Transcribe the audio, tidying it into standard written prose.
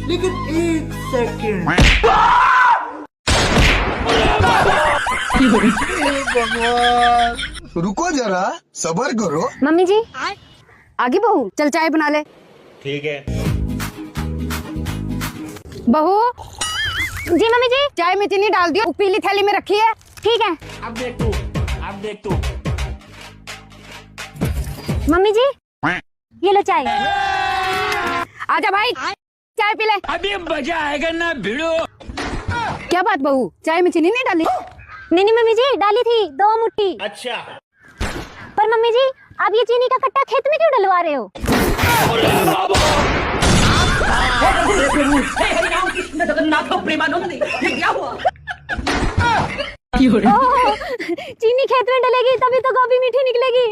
लेकिन एक सेकंड। भगवान, रुको जरा, सब्र करो। मम्मी जी आगे बहू, चल चाय बना ले। ठीक है। बहू जी। मम्मी जी चाय में चीनी डाल दियो, पीली थैली में रखी है। ठीक है। अब देख तू। मम्मी जी ये लो चाय। आजा भाई चाय पी ले। अभी मजा आएगा ना भिड़ो। क्या बात बहू, चाय में चीनी नहीं डाली? नहीं मम्मी जी डाली थी 2 मुट्ठी। अच्छा। पर मम्मी जी आप ये चीनी का कट्टा खेत में क्यों डलवा रहे हो? ओह, चीनी खेत में डलेगी तभी तो गोभी मीठी निकलेगी।